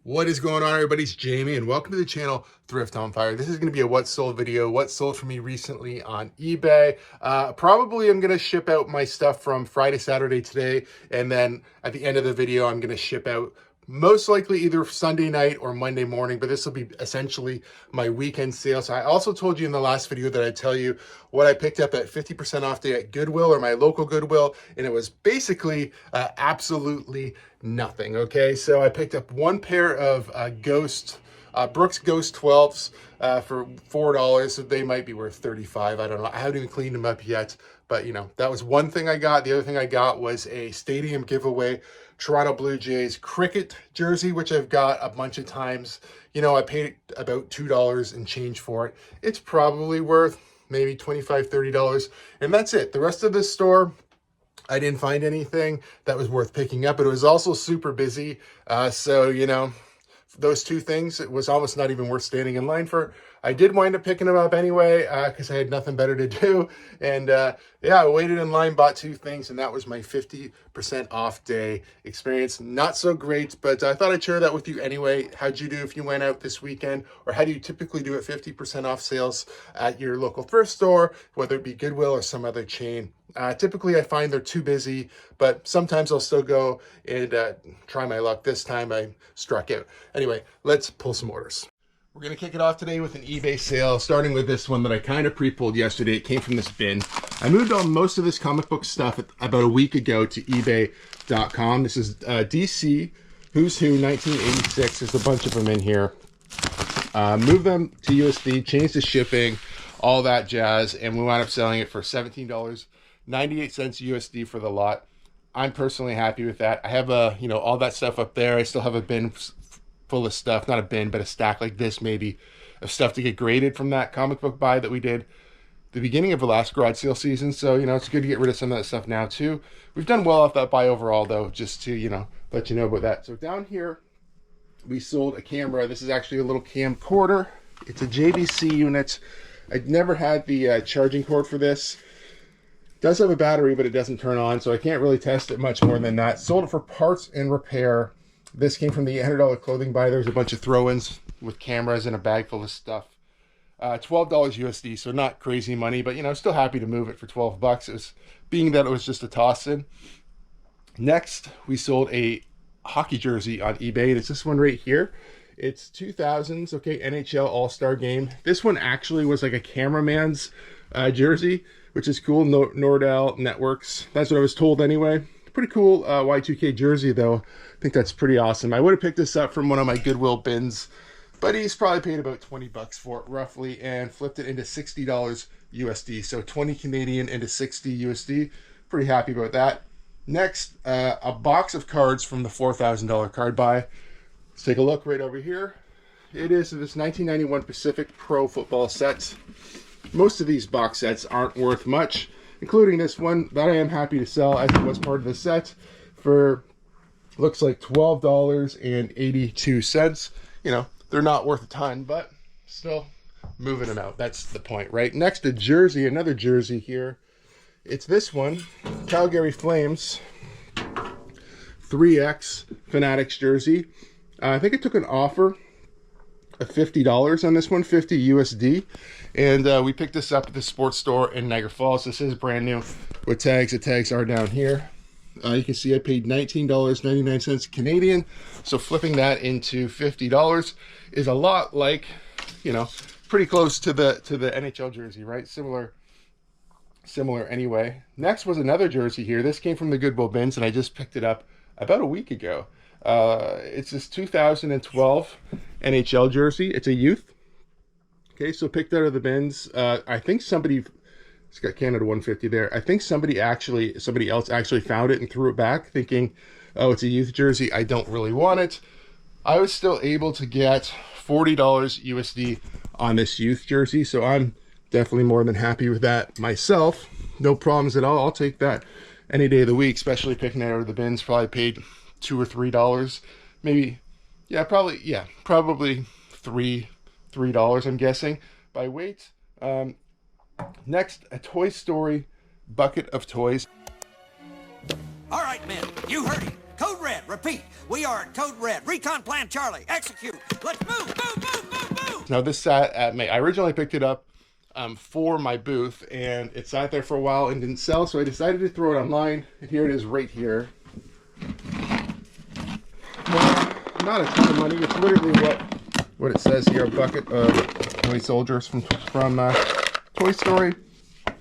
What is going on, everybody? It's Jamie, and welcome to the channel Thrift-Onfire. This is going to be a what sold video, what sold for me recently on eBay. Probably I'm going to ship out my stuff from Friday, Saturday today, and then at the end of the video, I'm going to ship out most likely either Sunday night or Monday morning, but this will be essentially my weekend sale. So I also told you in the last video that I'd tell you what I picked up at 50% off day at Goodwill or my local Goodwill, and it was basically absolutely nothing. Okay, so I picked up one pair of Brooks Ghost 12s for $4. So they might be worth $35. I don't know. I haven't even cleaned them up yet, but you know, that was one thing I got. The other thing I got was a stadium giveaway Toronto Blue Jays cricket jersey, which I've got a bunch of times. You know, I paid about $2 and change for it. It's probably worth maybe $25, $30, and that's it. The rest of this store, I didn't find anything that was worth picking up, but it was also super busy. So, you know, those two things, it was almost not even worth standing in line for. I did wind up picking them up anyway because I had nothing better to do. And yeah, I waited in line, bought two things, and that was my 50% off day experience. Not so great, but I thought I'd share that with you anyway. How'd you do if you went out this weekend? Or how do you typically do at 50% off sales at your local thrift store, whether it be Goodwill or some other chain? Typically, I find they're too busy, but sometimes I'll still go and try my luck. This time I struck out. Anyway, let's pull some orders. We're going to kick it off today with an eBay sale, starting with this one that I kind of pre-pulled yesterday. It came from this bin. I moved on most of this comic book stuff about a week ago to eBay.com. This is DC Who's Who 1986. There's a bunch of them in here. Moved them to USD, changed the shipping, all that jazz, and we wound up selling it for $17.98 USD for the lot. I'm personally happy with that. I have all that stuff up there. I still have a bin full of stuff, not a bin, but a stack like this maybe of stuff to get graded from that comic book buy that we did the beginning of the last garage sale season. So, you know, it's good to get rid of some of that stuff now too. We've done well off that buy overall though, just to, you know, let you know about that. So down here, we sold a camera. This is actually a little camcorder. It's a JVC unit. I'd never had the charging cord for this. It does have a battery, but it doesn't turn on, so I can't really test it much more than that. Sold it for parts and repair. This came from the $800 clothing buy. There's a bunch of throw-ins with cameras and a bag full of stuff. $12 USD, so not crazy money, but you know, still happy to move it for 12 bucks. It was, being that it was just a toss-in. Next, we sold a hockey jersey on eBay, and it's this one right here. It's 2000s, okay, NHL All-Star Game. This one actually was like a cameraman's jersey, which is cool. Nordell Networks. That's what I was told anyway. Pretty cool Y2K jersey though. I think that's pretty awesome. I would have picked this up from one of my Goodwill bins, but he's probably paid about 20 bucks for it roughly and flipped it into $60 USD. So 20 Canadian into 60 USD. Pretty happy about that. Next, a box of cards from the $4,000 card buy. Let's take a look right over here. It is this 1991 Pacific Pro football set. Most of these box sets aren't worth much, including this one that I am happy to sell as it was part of the set for, looks like $12.82. You know, they're not worth a ton, but still moving them out. That's the point, right? Next, a jersey, another jersey here. It's this one, Calgary Flames 3X Fanatics jersey. I think I took an offer of $50 on this one, 50 USD, and we picked this up at the sports store in Niagara Falls. This is brand new with tags. The tags are down here. You can see I paid $19.99 Canadian, so flipping that into $50 is a lot like, you know, pretty close to the NHL jersey, right? Similar anyway. Next was another jersey here. This came from the Goodwill bins, and I just picked it up about a week ago. It's this 2012 NHL jersey. It's a youth. Okay, so picked out of the bins. I think somebody, it's got Canada 150 there. I think somebody else actually found it and threw it back thinking, oh, it's a youth jersey. I don't really want it. I was still able to get $40 USD on this youth jersey. So I'm definitely more than happy with that myself. No problems at all. I'll take that any day of the week, especially picking it out of the bins. Probably paid $2 or $3, maybe. Yeah, probably $3, I'm guessing by weight. Next, a Toy Story bucket of toys. All right, men, you heard him. Code Red. Repeat. We are at Code Red. Recon Plan Charlie. Execute. Let's move, move, move, move, move. Now this sat at me. I originally picked it up for my booth, and it sat there for a while and didn't sell, so I decided to throw it online, and here it is right here. Well, not a ton of money. It's literally what it says here, a bucket of toy soldiers from Toy Story.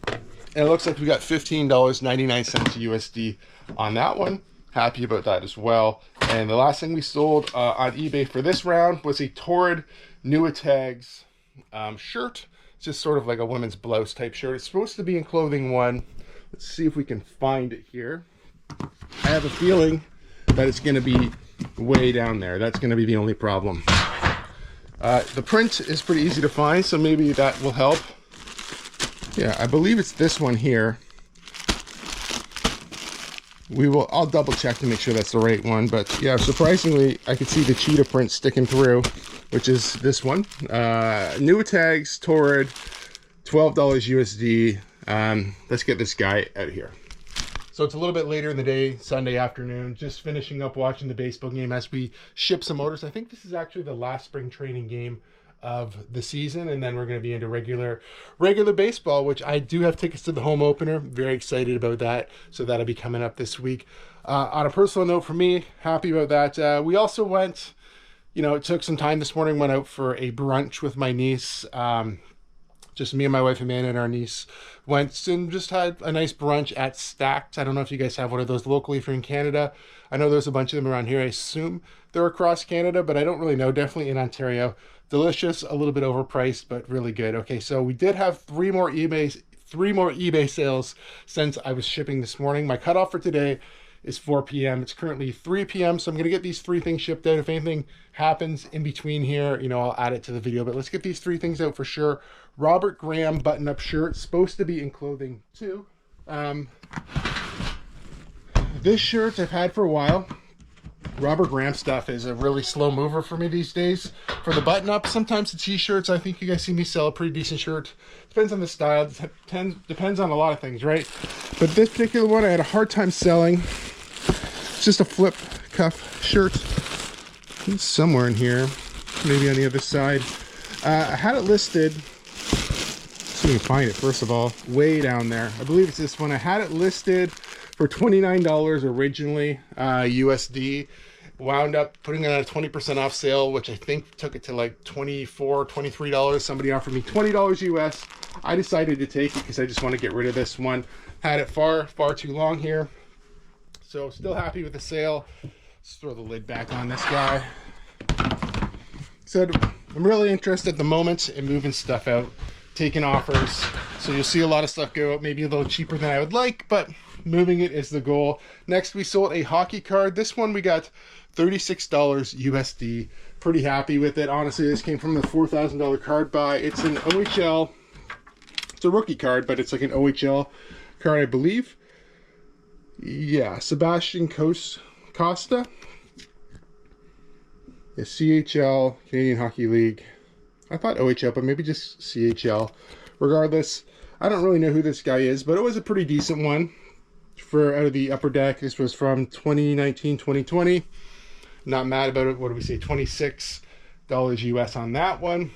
And it looks like we got $15.99 USD on that one. Happy about that as well. And the last thing we sold on eBay for this round was a Torrid New Tags shirt. It's just sort of like a women's blouse type shirt. It's supposed to be in clothing one. Let's see if we can find it here. I have a feeling that it's going to be way down there. That's going to be the only problem. The print is pretty easy to find, so maybe that will help. Yeah, I believe it's this one here. I'll double check to make sure that's the right one, but yeah, surprisingly, I could see the cheetah print sticking through, which is this one. New Tags, Torrid, $12 USD. Let's get this guy out of here. So it's a little bit later in the day, Sunday afternoon, just finishing up watching the baseball game as we ship some orders. I think this is actually the last spring training game of the season, and then we're going to be into regular baseball, which I do have tickets to the home opener. Very excited about that, so that'll be coming up this week. On a personal note for me, happy about that. We also went, it took some time this morning, went out for a brunch with my niece. Just me and my wife Amanda and our niece went and just had a nice brunch at Stacked. I don't know if you guys have one of those locally if you're in Canada. I know there's a bunch of them around here. I assume they're across Canada, but I don't really know. Definitely in Ontario. Delicious, a little bit overpriced, but really good. Okay, so we did have three more eBay sales since I was shipping this morning. My cutoff for today is 4 p.m. It's currently 3 p.m. So I'm going to get these three things shipped out. If anything happens in between here, I'll add it to the video, but let's get these three things out for sure. Robert Graham button-up shirt, supposed to be in clothing too. This shirt I've had for a while. Robert Graham stuff is a really slow mover for me these days. For the button-up, sometimes the t-shirts, I think you guys see me sell a pretty decent shirt. Depends on the style, depends on a lot of things, right? But this particular one I had a hard time selling. It's just a flip cuff shirt. It's somewhere in here, maybe on the other side. I had it listed, so you can find it first of all, way down there. I believe it's this one. I had it listed for $29 originally, USD. Wound up putting it on a 20% off sale, which I think took it to like $24, $23. Somebody offered me $20 US. I decided to take it because I just want to get rid of this one. Had it far too long here. So still happy with the sale. Let's throw the lid back on this guy. So I'm really interested at the moment in moving stuff out, taking offers. So you'll see a lot of stuff go out, maybe a little cheaper than I would like, but moving it is the goal. Next, we sold a hockey card. This one we got $36 USD. Pretty happy with it. Honestly, this came from the $4,000 card buy. It's an OHL. It's a rookie card, but it's like an OHL card, I believe. Yeah, Sebastian Costa. Yeah, CHL, Canadian Hockey League. I thought OHL, but maybe just CHL. Regardless, I don't really know who this guy is, but it was a pretty decent one for out of the upper deck. This was from 2019, 2020. Not mad about it. What do we say? $26 US on that one.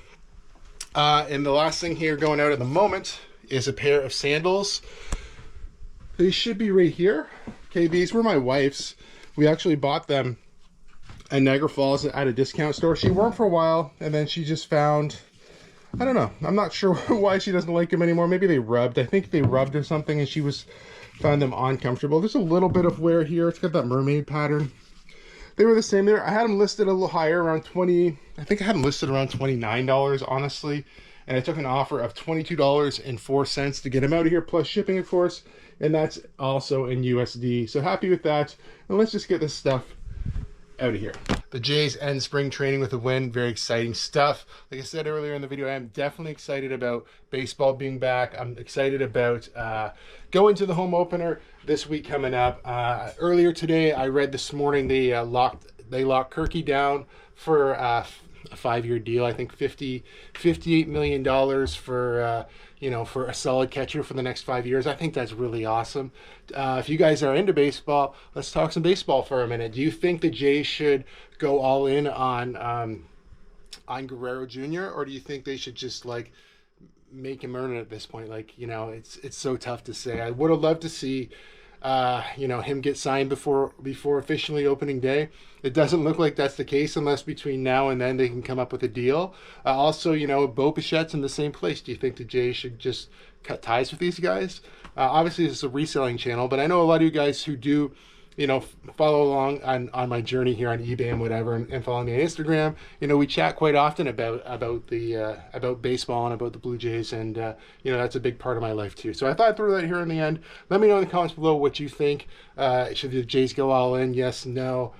And the last thing here going out at the moment is a pair of sandals. They should be right here. Okay, these were my wife's. We actually bought them at Niagara Falls at a discount store. She wore them for a while, and then she just found, I don't know, I'm not sure why she doesn't like them anymore. Maybe they rubbed. I think they rubbed or something, and she found them uncomfortable. There's a little bit of wear here. It's got that mermaid pattern. They were the same there. I had them listed a little higher, around 20. I think I had them listed around $29, honestly. And I took an offer of $22.04 to get them out of here, plus shipping, of course. And that's also in USD. So happy with that. And let's just get this stuff out of here. The Jays end spring training with a win. Very exciting stuff. Like I said earlier in the video, I am definitely excited about baseball being back. I'm excited about going to the home opener this week coming up. Earlier today, I read this morning they locked Kirky down for a 5-year deal. I think $58 million for for a solid catcher for the next 5 years. I think that's really awesome. If you guys are into baseball, let's talk some baseball for a minute. Do you think the Jays should go all in on Guerrero Jr., or do you think they should just like make him earn it at this point? Like, it's so tough to say. I would have loved to see him get signed before officially opening day. It doesn't look like that's the case unless between now and then they can come up with a deal. Also, Bo Bichette's in the same place. Do you think the Jays should just cut ties with these guys? Obviously, this is a reselling channel, but I know a lot of you guys who do follow along on my journey here on eBay and whatever, and follow me on Instagram. We chat quite often about baseball and about the Blue Jays, and that's a big part of my life too. So I thought I'd throw that here in the end. Let me know in the comments below what you think. Should the Jays go all in? Yes, no.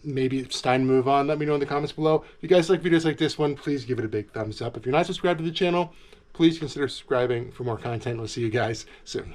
Maybe it's time to move on. Let me know in the comments below. If you guys like videos like this one, please give it a big thumbs up. If you're not subscribed to the channel, please consider subscribing for more content. We'll see you guys soon.